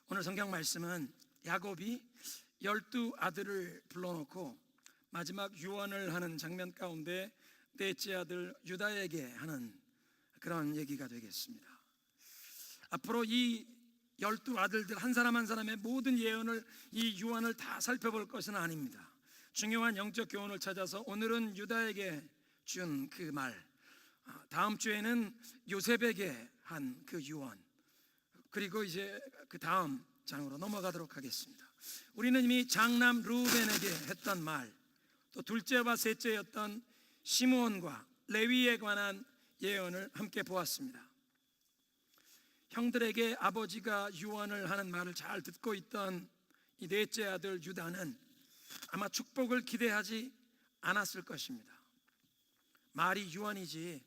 오늘 성경 말씀은 야곱이 12아들을 불러놓고 마지막 유언을 하는 장면 가운데 넷째 아들 유다에게 하는 그런 얘기가 되겠습니다. 앞으로 이 12아들들 한 사람 한 사람의 모든 예언을, 이 유언을 다 살펴볼 것은 아닙니다. 중요한 영적 교훈을 찾아서 오늘은 유다에게 준 그 말, 다음 주에는 요셉에게 한 그 유언, 그리고 이제 그 다음 장으로 넘어가도록 하겠습니다. 우리는 이미 장남 르우벤에게 했던 말, 또 둘째와 셋째였던 시므온과 레위에 관한 예언을 함께 보았습니다. 형들에게 아버지가 유언을 하는 말을 잘 듣고 있던 이 넷째 아들 유다는 아마 축복을 기대하지 않았을 것입니다. 말이 유언이지,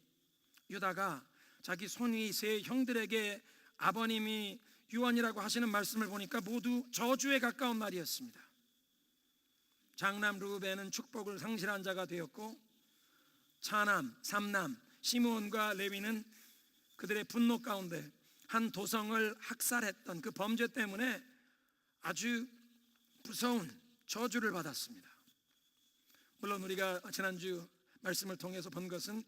유다가 자기 손위 세 형들에게 아버님이 유언이라고 하시는 말씀을 보니까 모두 저주에 가까운 말이었습니다. 장남 르우벤은 축복을 상실한 자가 되었고, 차남, 삼남 시므온과 레위는 그들의 분노 가운데 한 도성을 학살했던 그 범죄 때문에 아주 무서운 저주를 받았습니다. 물론 우리가 지난주 말씀을 통해서 본 것은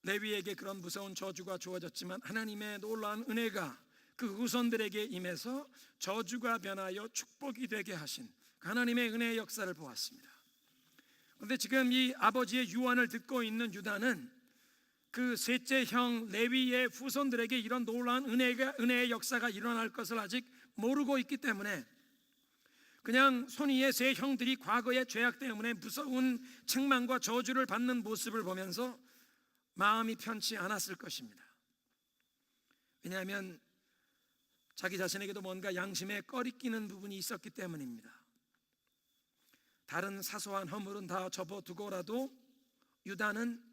레위에게 그런 무서운 저주가 주어졌지만 하나님의 놀라운 은혜가 그 후손들에게 임해서 저주가 변하여 축복이 되게 하신 하나님의 은혜의 역사를 보았습니다. 그런데 지금 이 아버지의 유언을 듣고 있는 유다는 그 셋째 형 레위의 후손들에게 이런 놀라운 은혜의 역사가 일어날 것을 아직 모르고 있기 때문에 그냥 손위의 세 형들이 과거의 죄악 때문에 무서운 책망과 저주를 받는 모습을 보면서 마음이 편치 않았을 것입니다. 왜냐하면 자기 자신에게도 뭔가 양심에 꺼리끼는 부분이 있었기 때문입니다. 다른 사소한 허물은 다 접어두고라도 유다는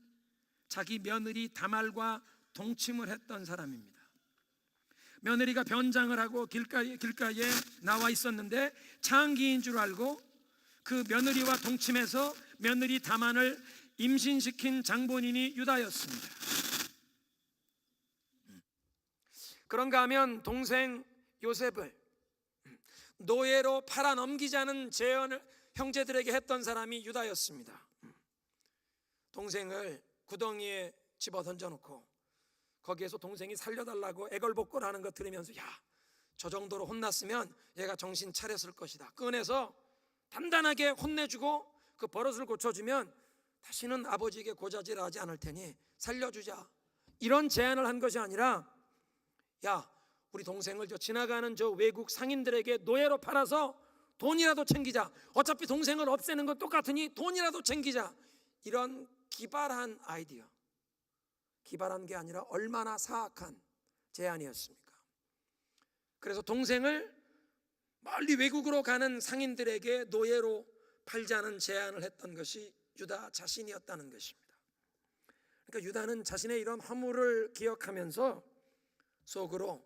자기 며느리 다말과 동침을 했던 사람입니다. 며느리가 변장을 하고 길가에 나와 있었는데 창기인 줄 알고 그 며느리와 동침해서 며느리 다말을 임신시킨 장본인이 유다였습니다. 그런가 하면 동생 요셉을 노예로 팔아넘기자는 제언을 형제들에게 했던 사람이 유다였습니다. 동생을 구덩이에 집어 던져놓고 거기에서 동생이 살려달라고 애걸복걸 하는 거 들으면서, 야, 저 정도로 혼났으면 얘가 정신 차렸을 것이다, 꺼내서 단단하게 혼내주고 그 버릇을 고쳐주면 다시는 아버지에게 고자질하지 않을 테니 살려주자, 이런 제안을 한 것이 아니라, 야, 우리 동생을 저 지나가는 저 외국 상인들에게 노예로 팔아서 돈이라도 챙기자, 어차피 동생을 없애는 건 똑같으니 돈이라도 챙기자, 이런 기발한 아이디어, 기발한 게 아니라 얼마나 사악한 제안이었습니까? 그래서 동생을 멀리 외국으로 가는 상인들에게 노예로 팔자는 제안을 했던 것이 유다 자신이었다는 것입니다. 그러니까 유다는 자신의 이런 허물을 기억하면서 속으로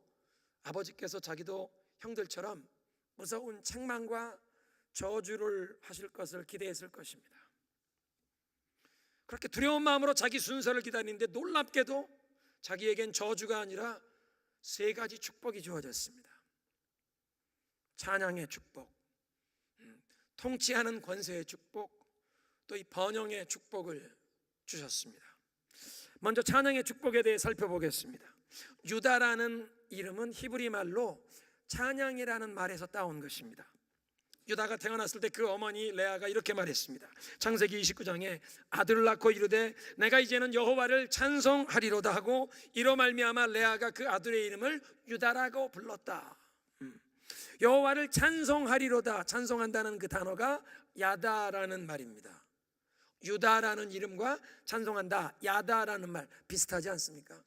아버지께서 자기도 형들처럼 무서운 책망과 저주를 하실 것을 기대했을 것입니다. 그렇게 두려운 마음으로 자기 순서를 기다리는데 놀랍게도 자기에겐 저주가 아니라 세 가지 축복이 주어졌습니다. 찬양의 축복, 통치하는 권세의 축복, 또 이 번영의 축복을 주셨습니다. 먼저 찬양의 축복에 대해 살펴보겠습니다. 유다라는 이름은 히브리 말로 찬양이라는 말에서 따온 것입니다. 유다가 태어났을 때 그 어머니 레아가 이렇게 말했습니다. 창세기 29장에 아들을 낳고 이르되 내가 이제는 여호와를 찬송하리로다 하고 이로 말미암아 레아가 그 아들의 이름을 유다라고 불렀다. 여호와를 찬송하리로다, 찬송한다는 그 단어가 야다라는 말입니다. 유다라는 이름과 찬송한다, 야다라는 말 비슷하지 않습니까?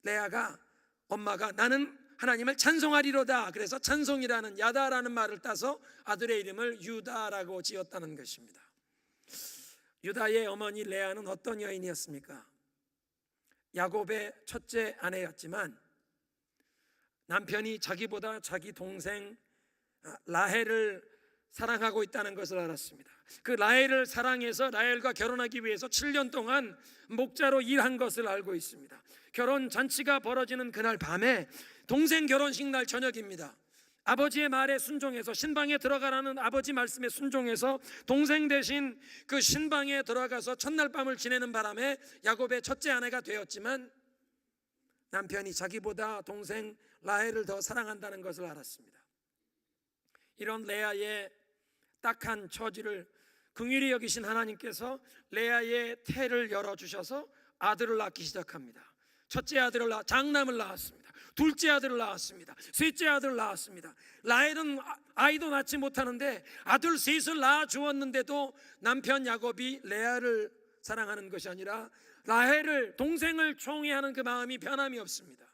레아가, 엄마가 나는 하나님을 찬송하리로다, 그래서 찬송이라는 야다라는 말을 따서 아들의 이름을 유다라고 지었다는 것입니다. 유다의 어머니 레아는 어떤 여인이었습니까? 야곱의 첫째 아내였지만 남편이 자기보다 자기 동생 라헬을 사랑하고 있다는 것을 알았습니다. 그 라헬을 사랑해서 라헬과 결혼하기 위해서 7년 동안 목자로 일한 것을 알고 있습니다. 결혼 잔치가 벌어지는 그날 밤에 동생 결혼식 날 저녁입니다. 아버지의 말에 순종해서 신방에 들어가라는 아버지 말씀에 순종해서 동생 대신 그 신방에 들어가서 첫날 밤을 지내는 바람에 야곱의 첫째 아내가 되었지만 남편이 자기보다 동생 라헬을 더 사랑한다는 것을 알았습니다. 이런 레아의 딱한 처지를 긍휼히 여기신 하나님께서 레아의 태를 열어주셔서 아들을 낳기 시작합니다. 첫째 아들을 장남을 낳았습니다. 둘째 아들을 낳았습니다. 셋째 아들을 낳았습니다. 라헬은 아이도 낳지 못하는데 아들 셋을 낳아 주었는데도 남편 야곱이 레아를 사랑하는 것이 아니라 라헬을, 동생을 총애하는 그 마음이 변함이 없습니다.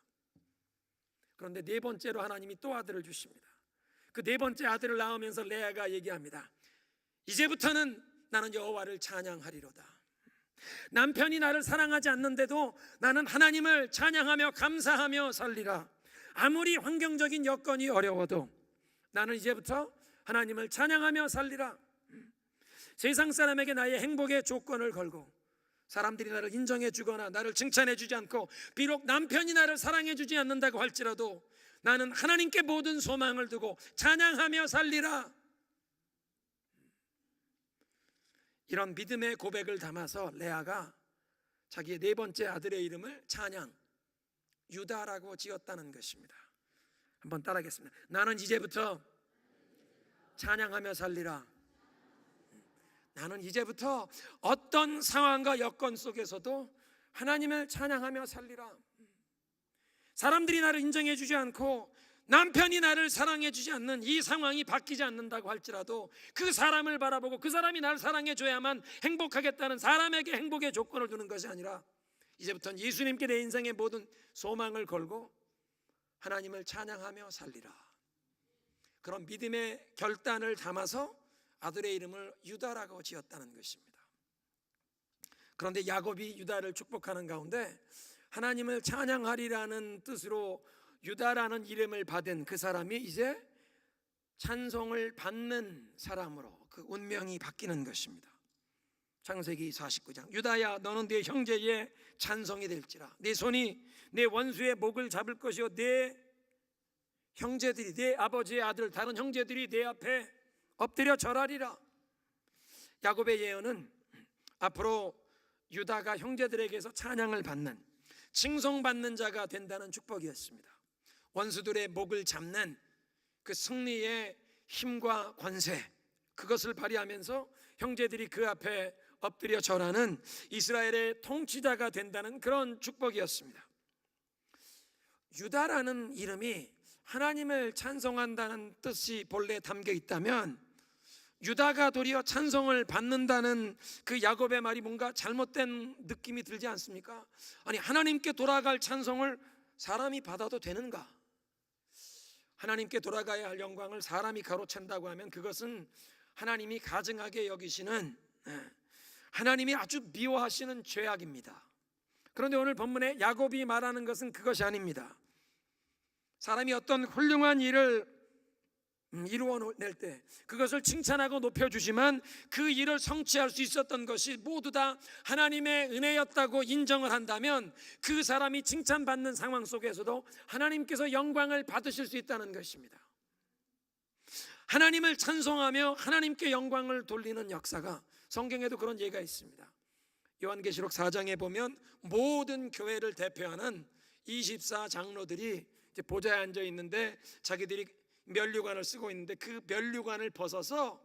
그런데 네 번째로 하나님이 또 아들을 주십니다. 그 네 번째 아들을 낳으면서 레아가 얘기합니다. 이제부터는 나는 여호와를 찬양하리로다. 남편이 나를 사랑하지 않는데도 나는 하나님을 찬양하며 감사하며 살리라. 아무리 환경적인 여건이 어려워도 나는 이제부터 하나님을 찬양하며 살리라. 세상 사람에게 나의 행복의 조건을 걸고 사람들이 나를 인정해 주거나 나를 칭찬해 주지 않고 비록 남편이 나를 사랑해 주지 않는다고 할지라도 나는 하나님께 모든 소망을 두고 찬양하며 살리라. 이런 믿음의 고백을 담아서 레아가 자기의 네 번째 아들의 이름을 찬양, 유다라고 지었다는 것입니다. 한번 따라하겠습니다. 나는 이제부터 찬양하며 살리라. 나는 이제부터 어떤 상황과 여건 속에서도 하나님을 찬양하며 살리라. 사람들이 나를 인정해 주지 않고 남편이 나를 사랑해 주지 않는 이 상황이 바뀌지 않는다고 할지라도 그 사람을 바라보고 그 사람이 나를 사랑해 줘야만 행복하겠다는 사람에게 행복의 조건을 두는 것이 아니라 이제부터는 예수님께 내 인생의 모든 소망을 걸고 하나님을 찬양하며 살리라. 그런 믿음의 결단을 담아서 아들의 이름을 유다라고 지었다는 것입니다. 그런데 야곱이 유다를 축복하는 가운데 하나님을 찬양하리라는 뜻으로 유다라는 이름을 받은 그 사람이 이제 찬송을 받는 사람으로 그 운명이 바뀌는 것입니다. 창세기 49장. 유다야, 너는 네 형제의 찬송이 될지라. 네 손이 내 원수의 목을 잡을 것이요 내 형제들이, 내 아버지의 아들 다른 형제들이 내 앞에 엎드려 절하리라. 야곱의 예언은 앞으로 유다가 형제들에게서 찬양을 받는, 칭송받는 자가 된다는 축복이었습니다. 원수들의 목을 잡는 그 승리의 힘과 권세, 그것을 발휘하면서 형제들이 그 앞에 엎드려 절하는 이스라엘의 통치자가 된다는 그런 축복이었습니다. 유다라는 이름이 하나님을 찬송한다는 뜻이 본래 담겨 있다면 유다가 도리어 찬송을 받는다는 그 야곱의 말이 뭔가 잘못된 느낌이 들지 않습니까? 아니, 하나님께 돌아갈 찬송을 사람이 받아도 되는가? 하나님께 돌아가야 할 영광을 사람이 가로챈다고 하면 그것은 하나님이 가증하게 여기시는, 하나님이 아주 미워하시는 죄악입니다. 그런데 오늘 본문에 야곱이 말하는 것은 그것이 아닙니다. 사람이 어떤 훌륭한 일을 이루어낼 때 그것을 칭찬하고 높여주지만 그 일을 성취할 수 있었던 것이 모두 다 하나님의 은혜였다고 인정을 한다면 그 사람이 칭찬받는 상황 속에서도 하나님께서 영광을 받으실 수 있다는 것입니다. 하나님을 찬송하며 하나님께 영광을 돌리는 역사가 성경에도 그런 예가 있습니다. 요한계시록 4장에 보면 모든 교회를 대표하는 24 장로들이 이제 보좌에 앉아 있는데 자기들이 면류관을 쓰고 있는데 그 면류관을 벗어서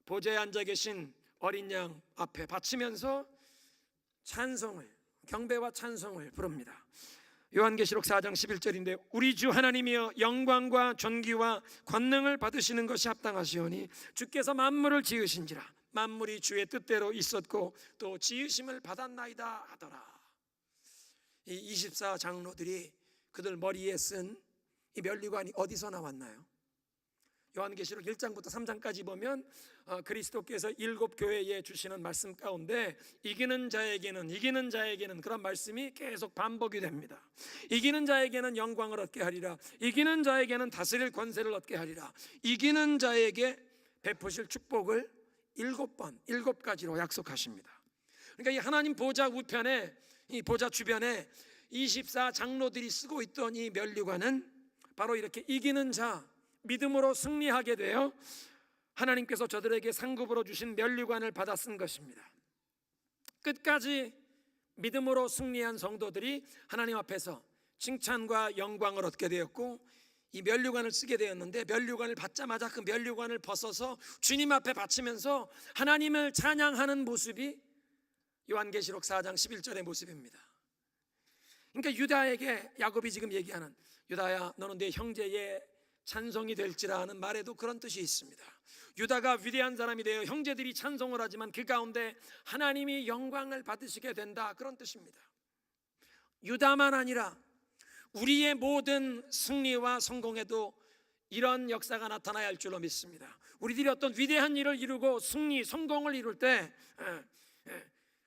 보좌에 앉아 계신 어린 양 앞에 바치면서 찬송을, 경배와 찬송을 부릅니다. 요한계시록 4장 11절인데 우리 주 하나님이여 영광과 존귀와 권능을 받으시는 것이 합당하시오니 주께서 만물을 지으신지라 만물이 주의 뜻대로 있었고 또 지으심을 받았나이다 하더라. 이 24 장로들이 그들 머리에 쓴 이 면류관이 어디서 나왔나요? 요한계시록 1장부터 3장까지 보면 그리스도께서 7 교회에 주시는 말씀 가운데 이기는 자에게는 그런 말씀이 계속 반복이 됩니다. 이기는 자에게는 영광을 얻게 하리라. 이기는 자에게는 다스릴 권세를 얻게 하리라. 이기는 자에게 베푸실 축복을 7번, 7가지로 약속하십니다. 그러니까 이 하나님 보좌 우편에, 이 보좌 주변에 24 장로들이 쓰고 있던 이 면류관은 바로 이렇게 이기는 자, 믿음으로 승리하게 되어 하나님께서 저들에게 상급으로 주신 면류관을 받아 쓴 것입니다. 끝까지 믿음으로 승리한 성도들이 하나님 앞에서 칭찬과 영광을 얻게 되었고, 이 면류관을 쓰게 되었는데, 면류관을 받자마자 그 면류관을 벗어서 주님 앞에 바치면서 하나님을 찬양하는 모습이 요한계시록 4장 11절의 모습입니다. 그러니까 유다에게 야곱이 지금 얘기하는, 유다야 너는 내 형제의 찬송이 될지라 하는 말에도 그런 뜻이 있습니다. 유다가 위대한 사람이 되어 형제들이 찬송을 하지만 그 가운데 하나님이 영광을 받으시게 된다, 그런 뜻입니다. 유다만 아니라 우리의 모든 승리와 성공에도 이런 역사가 나타나야 할 줄로 믿습니다. 우리들이 어떤 위대한 일을 이루고 승리, 성공을 이룰 때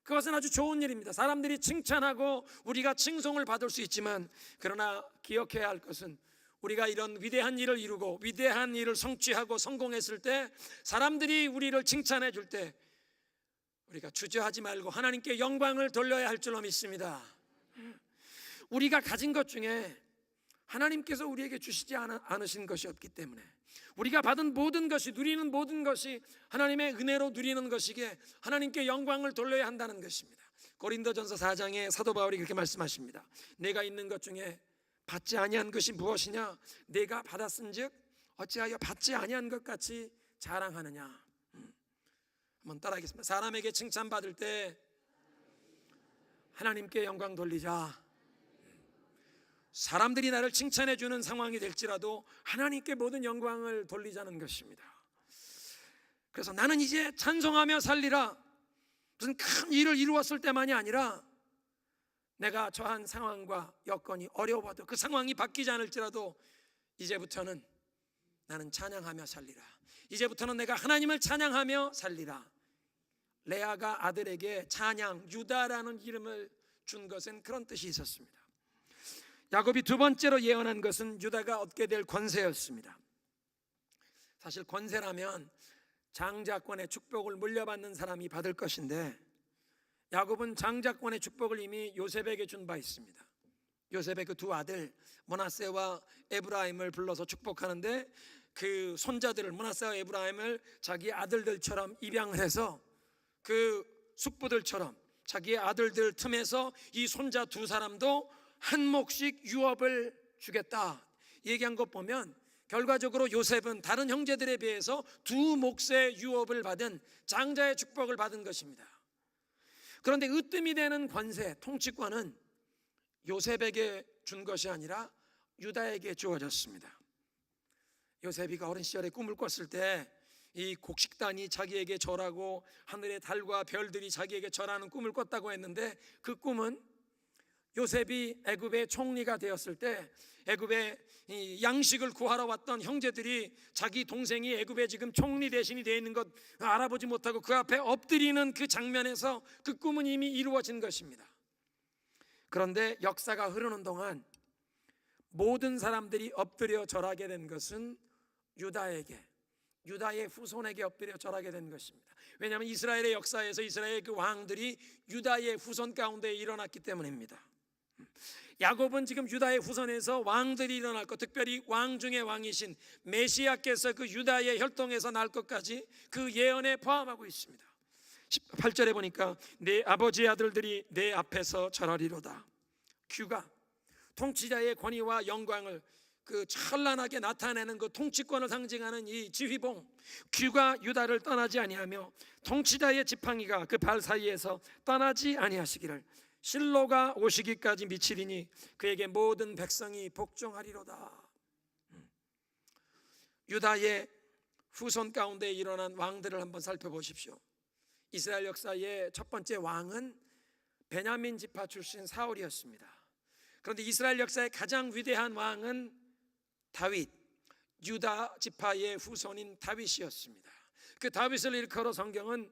그것은 아주 좋은 일입니다. 사람들이 칭찬하고 우리가 칭송을 받을 수 있지만, 그러나 기억해야 할 것은 우리가 이런 위대한 일을 이루고 위대한 일을 성취하고 성공했을 때 사람들이 우리를 칭찬해 줄 때 우리가 주저하지 말고 하나님께 영광을 돌려야 할 줄로 믿습니다. 우리가 가진 것 중에 하나님께서 우리에게 주시지 않으신 것이 없기 때문에, 우리가 받은 모든 것이, 누리는 모든 것이 하나님의 은혜로 누리는 것이기에 하나님께 영광을 돌려야 한다는 것입니다. 고린도전서 4장에 사도 바울이 그렇게 말씀하십니다. 내가 있는 것 중에 받지 아니한 것이 무엇이냐? 내가 받았은즉 어찌하여 받지 아니한 것 같이 자랑하느냐? 한번 따라하겠습니다. 사람에게 칭찬받을 때 하나님께 영광 돌리자. 사람들이 나를 칭찬해 주는 상황이 될지라도 하나님께 모든 영광을 돌리자는 것입니다. 그래서 나는 이제 찬송하며 살리라. 무슨 큰 일을 이루었을 때만이 아니라 내가 처한 상황과 여건이 어려워도, 그 상황이 바뀌지 않을지라도 이제부터는 나는 찬양하며 살리라. 이제부터는 내가 하나님을 찬양하며 살리라. 레아가 아들에게 찬양, 유다라는 이름을 준 것은 그런 뜻이 있었습니다. 야곱이 두 번째로 예언한 것은 유다가 얻게 될 권세였습니다. 사실 권세라면 장자권의 축복을 물려받는 사람이 받을 것인데, 야곱은 장자권의 축복을 이미 요셉에게 준 바 있습니다. 요셉의 그 두 아들 므낫세와 에브라임을 불러서 축복하는데, 그 손자들을, 므낫세와 에브라임을 자기 아들들처럼 입양을 해서 그 숙부들처럼 자기의 아들들 틈에서 이 손자 두 사람도 한 몫씩 유업을 주겠다 얘기한 것 보면, 결과적으로 요셉은 다른 형제들에 비해서 두 몫의 유업을 받은 장자의 축복을 받은 것입니다. 그런데 으뜸이 되는 권세, 통치권은 요셉에게 준 것이 아니라 유다에게 주어졌습니다. 요셉이가 어린 시절에 꿈을 꿨을 때 이 곡식단이 자기에게 절하고 하늘의 달과 별들이 자기에게 절하는 꿈을 꿨다고 했는데, 그 꿈은 요셉이 애굽의 총리가 되었을 때 애굽의 양식을 구하러 왔던 형제들이 자기 동생이 애굽에 지금 총리 대신이 되어 있는 것 알아보지 못하고 그 앞에 엎드리는 그 장면에서 그 꿈은 이미 이루어진 것입니다. 그런데 역사가 흐르는 동안 모든 사람들이 엎드려 절하게 된 것은 유다에게, 유다의 후손에게 엎드려 절하게 된 것입니다. 왜냐하면 이스라엘의 역사에서 이스라엘의 그 왕들이 유다의 후손 가운데 일어났기 때문입니다. 야곱은 지금 유다의 후손에서 왕들이 일어날 것, 특별히 왕 중의 왕이신 메시아께서 그 유다의 혈통에서 날 것까지 그 예언에 포함하고 있습니다. 18절에 보니까 내 아버지의 아들들이 내 앞에서 절하리로다. 큐가 통치자의 권위와 영광을 그 찬란하게 나타내는 그 통치권을 상징하는 이 지휘봉 큐가 유다를 떠나지 아니하며 통치자의 지팡이가 그 발 사이에서 떠나지 아니하시기를, 실로가 오시기까지 미치리니 그에게 모든 백성이 복종하리로다. 유다의 후손 가운데 일어난 왕들을 한번 살펴보십시오. 이스라엘 역사의 첫 번째 왕은 베냐민 지파 출신 사울이었습니다. 그런데 이스라엘 역사의 가장 위대한 왕은 다윗, 유다 지파의 후손인 다윗이었습니다. 그 다윗을 일컬어 성경은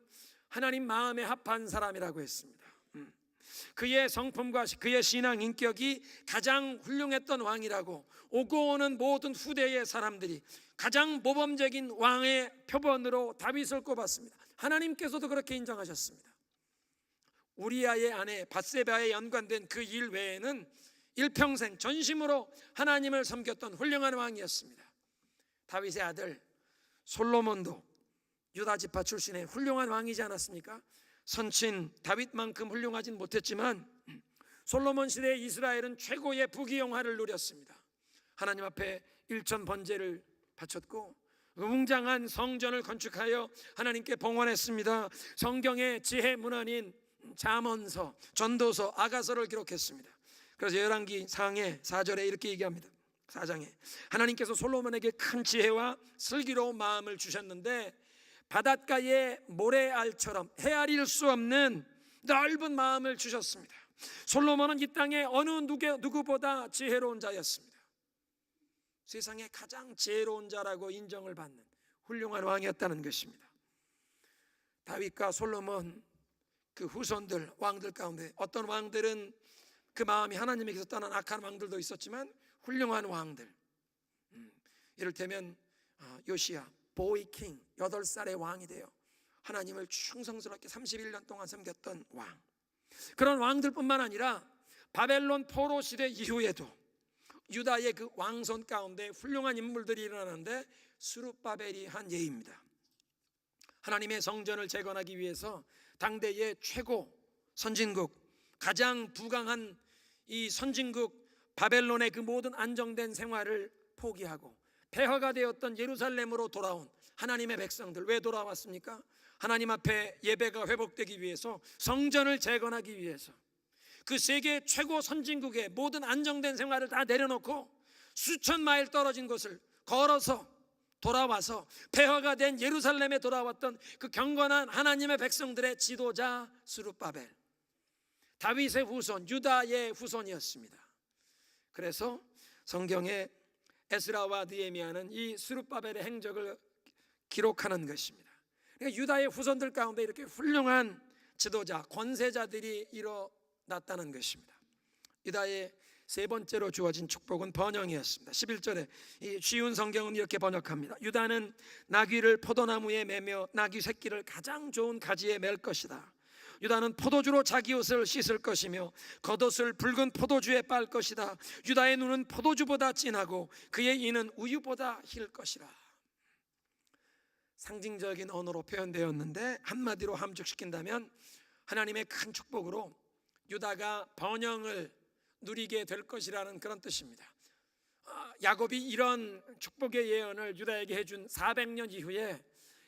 하나님 마음에 합한 사람이라고 했습니다. 그의 성품과 그의 신앙 인격이 가장 훌륭했던 왕이라고 오고 오는 모든 후대의 사람들이 가장 모범적인 왕의 표본으로 다윗을 꼽았습니다. 하나님께서도 그렇게 인정하셨습니다. 우리아의 아내 밧세바에 연관된 그 일 외에는 일평생 전심으로 하나님을 섬겼던 훌륭한 왕이었습니다. 다윗의 아들 솔로몬도 유다 지파 출신의 훌륭한 왕이지 않았습니까? 선친 다윗만큼 훌륭하진 못했지만 솔로몬 시대의 이스라엘은 최고의 부귀영화를 누렸습니다. 하나님 앞에 일천 번제를 바쳤고 웅장한 성전을 건축하여 하나님께 봉헌했습니다. 성경의 지혜 문헌인 잠언서, 전도서, 아가서를 기록했습니다. 그래서 열왕기 상의 4절에 이렇게 얘기합니다. 4장에 하나님께서 솔로몬에게 큰 지혜와 슬기로운 마음을 주셨는데 바닷가의 모래알처럼 헤아릴 수 없는 넓은 마음을 주셨습니다. 솔로몬은 이 땅에 어느 누구보다 지혜로운 자였습니다. 세상에 가장 지혜로운 자라고 인정을 받는 훌륭한 왕이었다는 것입니다. 다윗과 솔로몬 그 후손들 왕들 가운데 어떤 왕들은 그 마음이 하나님에게서 떠난 악한 왕들도 있었지만 훌륭한 왕들, 이를테면 요시야 보이킹 8살의 왕이 되어 하나님을 충성스럽게 31년 동안 섬겼던 왕, 그런 왕들뿐만 아니라 바벨론 포로 시대 이후에도 유다의 그 왕손 가운데 훌륭한 인물들이 일어나는데 스룹바벨이 한 예입니다. 하나님의 성전을 재건하기 위해서 당대의 최고 선진국, 가장 부강한 이 선진국 바벨론의 그 모든 안정된 생활을 포기하고 폐허가 되었던 예루살렘으로 돌아온 하나님의 백성들, 왜 돌아왔습니까? 하나님 앞에 예배가 회복되기 위해서, 성전을 재건하기 위해서. 그 세계 최고 선진국의 모든 안정된 생활을 다 내려놓고 수천 마일 떨어진 곳을 걸어서 돌아와서 폐허가 된 예루살렘에 돌아왔던 그 경건한 하나님의 백성들의 지도자 스룹바벨, 다윗의 후손, 유다의 후손이었습니다. 그래서 성경에 에스라와 느헤미야는 이 스룹바벨의 행적을 기록하는 것입니다. 그러니까 유다의 후손들 가운데 이렇게 훌륭한 지도자, 권세자들이 일어났다는 것입니다. 유다의 세 번째로 주어진 축복은 번영이었습니다. 11절에 이 쉬운 성경은 이렇게 번역합니다. 유다는 나귀를 포도나무에 매며 나귀 새끼를 가장 좋은 가지에 맬 것이다. 유다는 포도주로 자기 옷을 씻을 것이며 겉옷을 붉은 포도주에 빨 것이다. 유다의 눈은 포도주보다 진하고 그의 이는 우유보다 힐 것이라. 상징적인 언어로 표현되었는데 한마디로 함축시킨다면 하나님의 큰 축복으로 유다가 번영을 누리게 될 것이라는 그런 뜻입니다. 야곱이 이런 축복의 예언을 유다에게 해준 400년 이후에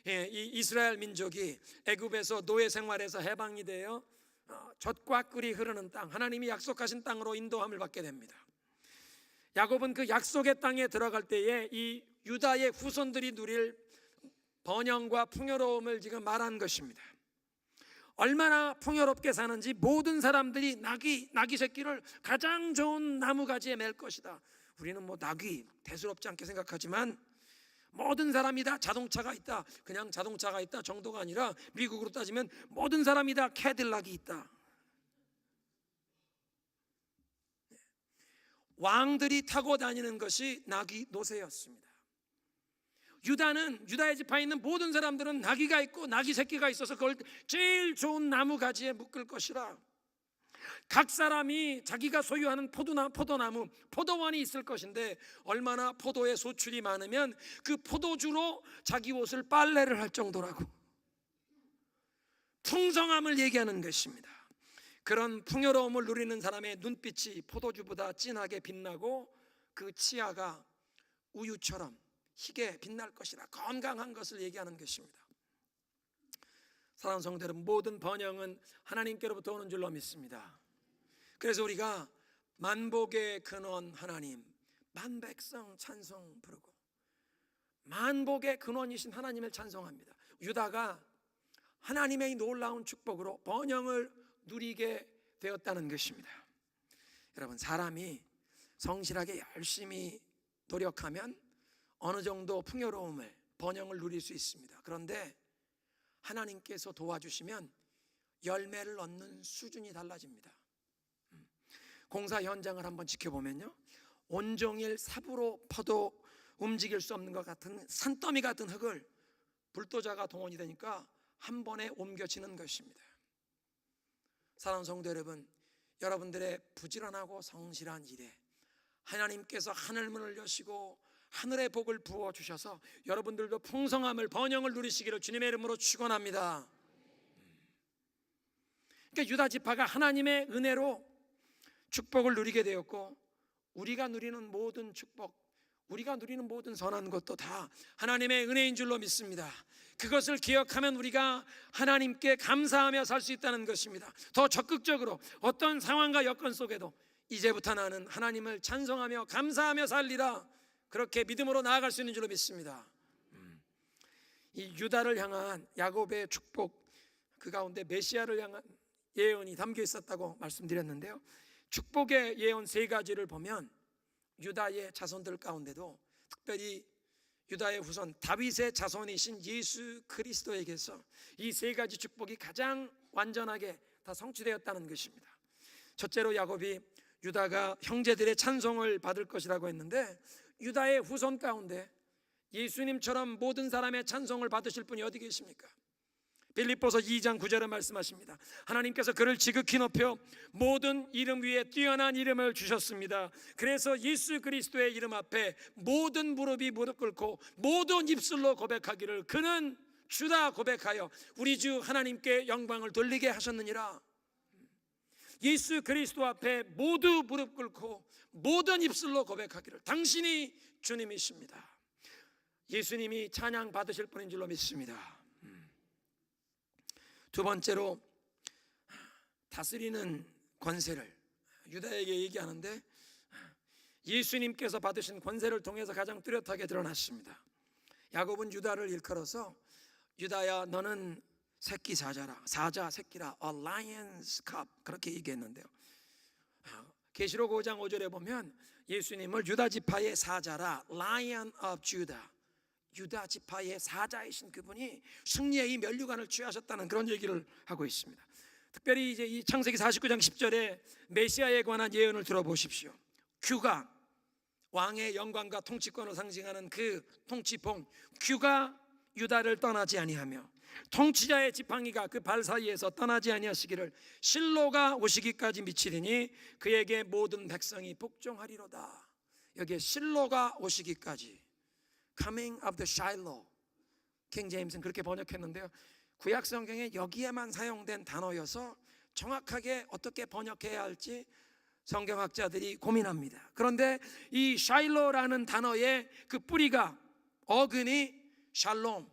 이 이스라엘 민족이 애굽에서 노예 생활에서 해방이 되어 젖과 꿀이 흐르는 땅, 하나님이 약속하신 땅으로 인도함을 받게 됩니다. 야곱은 그 약속의 땅에 들어갈 때에 이 유다의 후손들이 누릴 번영과 풍요로움을 지금 말한 것입니다. 얼마나 풍요롭게 사는지 모든 사람들이 나귀 새끼를 가장 좋은 나무가지에 맬 것이다. 우리는 뭐 나귀 대수롭지 않게 생각하지만 모든 사람이 다 자동차가 있다, 그냥 자동차가 있다 정도가 아니라 미국으로 따지면 모든 사람이 다 캐딜락이 있다. 왕들이 타고 다니는 것이 나귀 노새였습니다. 유다의 지파에 있는 모든 사람들은 나귀가 있고 나귀 새끼가 있어서 그걸 제일 좋은 나무 가지에 묶을 것이라. 각 사람이 자기가 소유하는 포도나무, 포도원이 있을 것인데 얼마나 포도의 소출이 많으면 그 포도주로 자기 옷을 빨래를 할 정도라고. 풍성함을 얘기하는 것입니다. 그런 풍요로움을 누리는 사람의 눈빛이 포도주보다 진하게 빛나고 그 치아가 우유처럼 희게 빛날 것이라, 건강한 것을 얘기하는 것입니다. 사랑하는 성도 여러분, 모든 번영은 하나님께로부터 오는 줄로 믿습니다. 그래서 우리가 만복의 근원 하나님, 만백성 찬송 부르고 만복의 근원이신 하나님을 찬송합니다. 유다가 하나님의 놀라운 축복으로 번영을 누리게 되었다는 것입니다. 여러분, 사람이 성실하게 열심히 노력하면 어느 정도 풍요로움을, 번영을 누릴 수 있습니다. 그런데 하나님께서 도와주시면 열매를 얻는 수준이 달라집니다. 공사 현장을 한번 지켜보면요, 온종일 삽으로 퍼도 움직일 수 없는 것 같은 산더미 같은 흙을 불도저가 동원이 되니까 한 번에 옮겨지는 것입니다. 사랑하는 성도 여러분, 여러분들의 부지런하고 성실한 일에 하나님께서 하늘문을 여시고 하늘의 복을 부어주셔서 여러분들도 풍성함을 번영을 누리시기를 주님의 이름으로 축원합니다. 그러니까 유다 지파가 하나님의 은혜로 축복을 누리게 되었고, 우리가 누리는 모든 축복, 우리가 누리는 모든 선한 것도 다 하나님의 은혜인 줄로 믿습니다. 그것을 기억하면 우리가 하나님께 감사하며 살 수 있다는 것입니다. 더 적극적으로 어떤 상황과 여건 속에도 이제부터 나는 하나님을 찬송하며 감사하며 살리라, 그렇게 믿음으로 나아갈 수 있는 줄로 믿습니다. 이 유다를 향한 야곱의 축복, 그 가운데 메시아를 향한 예언이 담겨 있었다고 말씀드렸는데요, 축복의 예언 세 가지를 보면 유다의 자손들 가운데도 특별히 유다의 후손 다윗의 자손이신 예수 그리스도에게서 이 세 가지 축복이 가장 완전하게 다 성취되었다는 것입니다. 첫째로 야곱이 유다가 형제들의 찬송을 받을 것이라고 했는데, 유다의 후손 가운데 예수님처럼 모든 사람의 찬송을 받으실 분이 어디 계십니까? 빌립보서 2장 9절에 말씀하십니다. 하나님께서 그를 지극히 높여 모든 이름 위에 뛰어난 이름을 주셨습니다. 그래서 예수 그리스도의 이름 앞에 모든 무릎이 무릎 꿇고 모든 입술로 고백하기를 그는 주다 고백하여 우리 주 하나님께 영광을 돌리게 하셨느니라. 예수 그리스도 앞에 모두 무릎 꿇고 모든 입술로 고백하기를 당신이 주님이십니다. 예수님이 찬양 받으실 분인 줄로 믿습니다. 두 번째로 다스리는 권세를 유다에게 얘기하는데, 예수님께서 받으신 권세를 통해서 가장 뚜렷하게 드러났습니다. 야곱은 유다를 일컬어서 유다야 너는 새끼 사자라, 사자 새끼라, a lion's cub, 그렇게 얘기했는데요, 계시록 5장 5절에 보면 예수님을 유다 지파의 사자라, Lion of Judah, 유다 지파의 사자이신 그분이 승리의 이 면류관을 취하셨다는 그런 얘기를 하고 있습니다. 특별히 이제 이 창세기 49장 10절에 메시아에 관한 예언을 들어보십시오. 큐가, 왕의 영광과 통치권을 상징하는 그 통치봉 큐가 유다를 떠나지 아니하며 통치자의 지팡이가 그 발 사이에서 떠나지 아니하시기를 실로가 오시기까지 미치리니 그에게 모든 백성이 복종하리로다. 여기에 실로가 오시기까지, Coming of the Shiloh, 킹 제임스는 그렇게 번역했는데요, 구약 성경에 여기에만 사용된 단어여서 정확하게 어떻게 번역해야 할지 성경학자들이 고민합니다. 그런데 이 샤일로라는 단어의 그 뿌리가, 어근이 샬롬,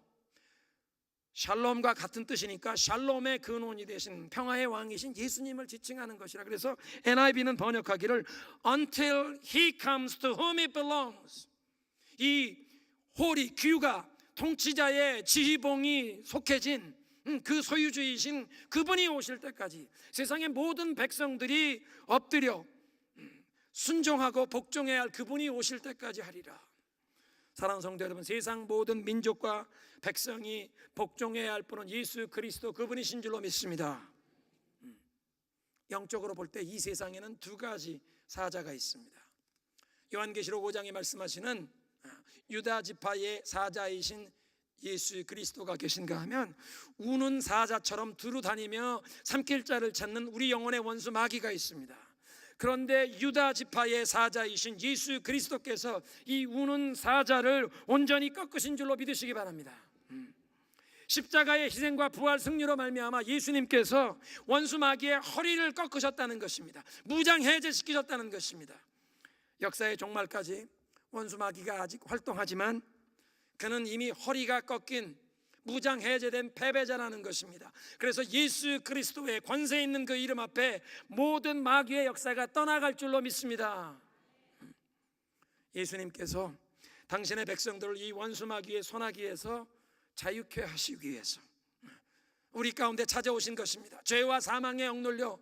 샬롬과 같은 뜻이니까 샬롬의 근원이 되신 평화의 왕이신 예수님을 지칭하는 것이라. 그래서 NIV는 번역하기를 Until He comes to whom it belongs, 이 홀이, 규가, 통치자의 지휘봉이 속해진 그 소유주이신 그분이 오실 때까지 세상의 모든 백성들이 엎드려 순종하고 복종해야 할 그분이 오실 때까지 하리라. 사랑하는 성도 여러분, 세상 모든 민족과 백성이 복종해야 할 분은 예수 그리스도 그분이신 줄로 믿습니다. 영적으로 볼 때 이 세상에는 두 가지 사자가 있습니다. 요한계시록 5장에 말씀하시는 유다 지파의 사자이신 예수 그리스도가 계신가 하면 우는 사자처럼 두루 다니며 삼킬 자를 찾는 우리 영혼의 원수 마귀가 있습니다. 그런데 유다 지파의 사자이신 예수 그리스도께서 이 우는 사자를 온전히 꺾으신 줄로 믿으시기 바랍니다. 십자가의 희생과 부활 승리로 말미암아 예수님께서 원수 마귀의 허리를 꺾으셨다는 것입니다. 무장해제시키셨다는 것입니다. 역사의 종말까지 원수 마귀가 아직 활동하지만 그는 이미 허리가 꺾인 무장해제된 패배자라는 것입니다. 그래서 예수 그리스도의 권세 있는 그 이름 앞에 모든 마귀의 역사가 떠나갈 줄로 믿습니다. 예수님께서 당신의 백성들을 이 원수 마귀의 손아귀에서 자유케 하시기 위해서 우리 가운데 찾아오신 것입니다. 죄와 사망에 억눌려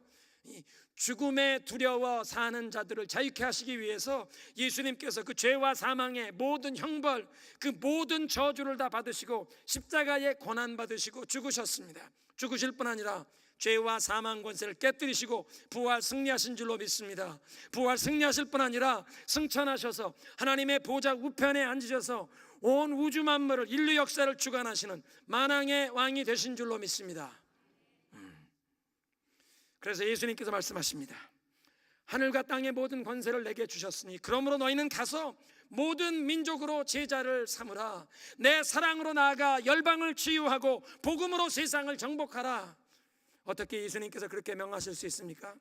죽음에 두려워 사는 자들을 자유케 하시기 위해서 예수님께서 그 죄와 사망의 모든 형벌, 그 모든 저주를 다 받으시고 십자가에 고난 받으시고 죽으셨습니다. 죽으실 뿐 아니라 죄와 사망 권세를 깨뜨리시고 부활 승리하신 줄로 믿습니다. 부활 승리하실 뿐 아니라 승천하셔서 하나님의 보좌 우편에 앉으셔서 온 우주 만물을, 인류 역사를 주관하시는 만왕의 왕이 되신 줄로 믿습니다. 그래서 예수님께서 말씀하십니다. 하늘과 땅의 모든 권세를 내게 주셨으니 그러므로 너희는 가서 모든 민족으로 제자를 삼으라. 내 사랑으로 나아가 열방을 치유하고 복음으로 세상을 정복하라. 어떻게 예수님께서 그렇게 명하실 수 있습니까?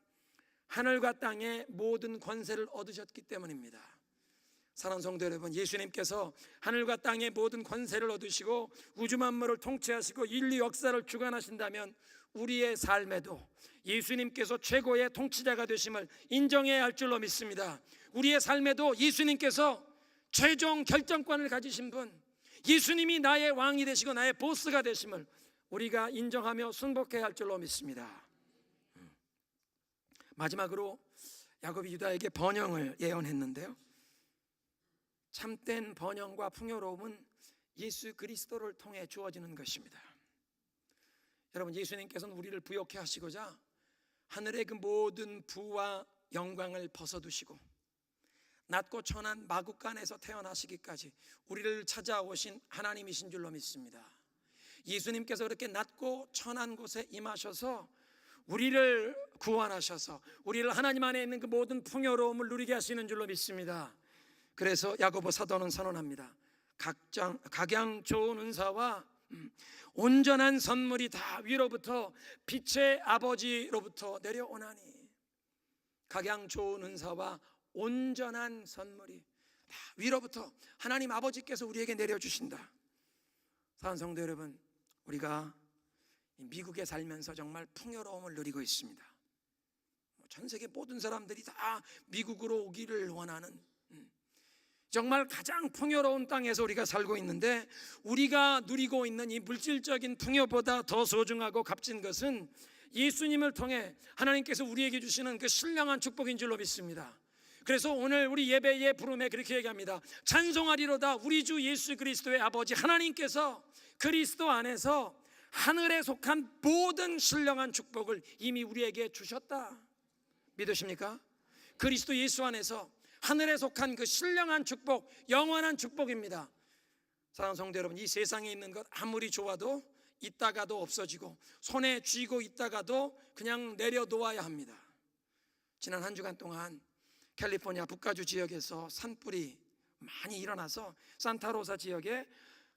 하늘과 땅의 모든 권세를 얻으셨기 때문입니다. 사랑하는 성도 여러분, 예수님께서 하늘과 땅의 모든 권세를 얻으시고 우주 만물을 통치하시고 인류 역사를 주관하신다면 우리의 삶에도 예수님께서 최고의 통치자가 되심을 인정해야 할 줄로 믿습니다. 우리의 삶에도 예수님께서 최종 결정권을 가지신 분, 예수님이 나의 왕이 되시고 나의 보스가 되심을 우리가 인정하며 순복해야 할 줄로 믿습니다. 마지막으로 야곱이 유다에게 번영을 예언했는데요, 참된 번영과 풍요로움은 예수 그리스도를 통해 주어지는 것입니다. 여러분, 예수님께서는 우리를 부욕해 하시고자 하늘의 그 모든 부와 영광을 벗어두시고 낮고 천한 마구간에서 태어나시기까지 우리를 찾아오신 하나님이신 줄로 믿습니다. 예수님께서 그렇게 낮고 천한 곳에 임하셔서 우리를 구원하셔서 우리를 하나님 안에 있는 그 모든 풍요로움을 누리게 하시는 줄로 믿습니다. 그래서 야고보 사도는 선언합니다. 각양 좋은 은사와 온전한 선물이 다 위로부터 빛의 아버지로부터 내려오나니, 각양 좋은 은사와 온전한 선물이 다 위로부터 하나님 아버지께서 우리에게 내려주신다. 사랑하는 성도 여러분, 우리가 미국에 살면서 정말 풍요로움을 누리고 있습니다. 전 세계 모든 사람들이 다 미국으로 오기를 원하는 정말 가장 풍요로운 땅에서 우리가 살고 있는데, 우리가 누리고 있는 이 물질적인 풍요보다 더 소중하고 값진 것은 예수님을 통해 하나님께서 우리에게 주시는 그 신령한 축복인 줄로 믿습니다. 그래서 오늘 우리 예배의 부름에 그렇게 얘기합니다. 찬송하리로다 우리 주 예수 그리스도의 아버지 하나님께서 그리스도 안에서 하늘에 속한 모든 신령한 축복을 이미 우리에게 주셨다. 믿으십니까? 그리스도 예수 안에서 하늘에 속한 그 신령한 축복, 영원한 축복입니다. 사랑하는 성도 여러분, 이 세상에 있는 것 아무리 좋아도 있다가도 없어지고 손에 쥐고 있다가도 그냥 내려놓아야 합니다. 지난 한 주간 동안 캘리포니아 북가주 지역에서 산불이 많이 일어나서 산타로사 지역에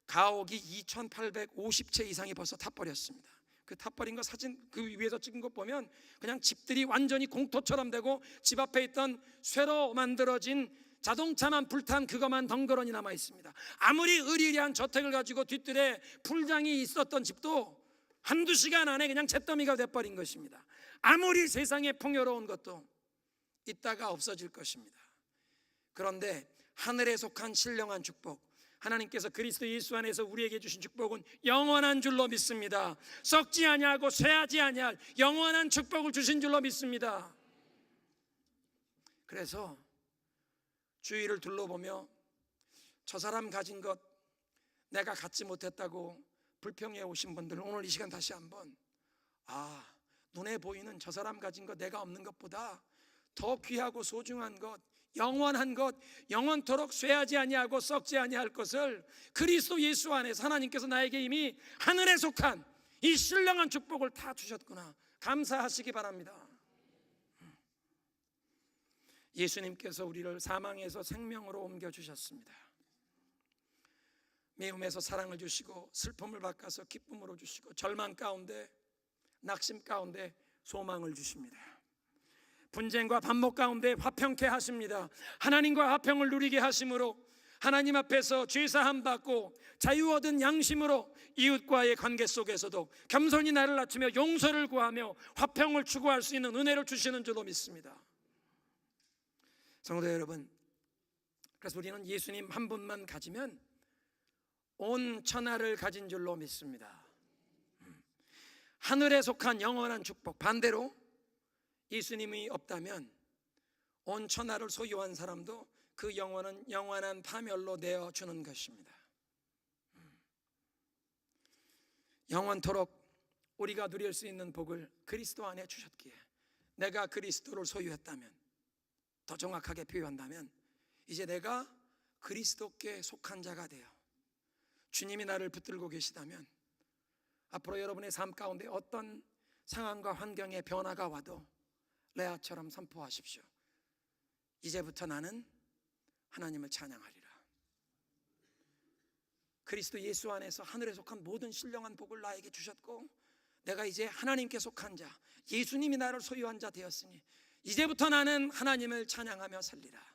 가옥이 2,850채 이상이 벌써 타버렸습니다. 그 타버린 거 사진 그 위에서 찍은 거 보면 그냥 집들이 완전히 공터처럼 되고 집 앞에 있던 쇠로 만들어진 자동차만 불탄 그것만 덩그러니 남아 있습니다. 아무리 의리한 저택을 가지고 뒷뜰에 풀장이 있었던 집도 한두 시간 안에 그냥 잿더미가 돼버린 것입니다. 아무리 세상에 풍요로운 것도 있다가 없어질 것입니다. 그런데 하늘에 속한 신령한 축복, 하나님께서 그리스도 예수 안에서 우리에게 주신 축복은 영원한 줄로 믿습니다. 썩지 아니하고 쇠하지 아니할 영원한 축복을 주신 줄로 믿습니다. 그래서 주위를 둘러보며 저 사람 가진 것 내가 갖지 못했다고 불평해 오신 분들, 오늘 이 시간 다시 한번 눈에 보이는 저 사람 가진 것, 내가 없는 것보다 더 귀하고 소중한 것, 영원한 것, 영원토록 쇠하지 아니하고 썩지 아니할 것을 그리스도 예수 안에서 하나님께서 나에게 이미 하늘에 속한 이 신령한 축복을 다 주셨구나, 감사하시기 바랍니다. 예수님께서 우리를 사망에서 생명으로 옮겨주셨습니다. 미움에서 사랑을 주시고 슬픔을 바꿔서 기쁨으로 주시고 절망 가운데 낙심 가운데 소망을 주십니다. 분쟁과 반목 가운데 화평케 하십니다. 하나님과 화평을 누리게 하심으로 하나님 앞에서 죄사함 받고 자유 얻은 양심으로 이웃과의 관계 속에서도 겸손히 나를 낮추며 용서를 구하며 화평을 추구할 수 있는 은혜를 주시는 줄로 믿습니다. 성도 여러분, 그래서 우리는 예수님 한 분만 가지면 온 천하를 가진 줄로 믿습니다. 하늘에 속한 영원한 축복, 반대로 예수님이 없다면 온 천하를 소유한 사람도 그 영혼은 영원한 파멸로 내어주는 것입니다. 영원토록 우리가 누릴 수 있는 복을 그리스도 안에 주셨기에, 내가 그리스도를 소유했다면, 더 정확하게 표현한다면 이제 내가 그리스도께 속한 자가 되어 주님이 나를 붙들고 계시다면 앞으로 여러분의 삶 가운데 어떤 상황과 환경의 변화가 와도 레아처럼 선포하십시오. 이제부터 나는 하나님을 찬양하리라. 그리스도 예수 안에서 하늘에 속한 모든 신령한 복을 나에게 주셨고, 내가 이제 하나님께 속한 자, 예수님이 나를 소유한 자 되었으니 이제부터 나는 하나님을 찬양하며 살리라.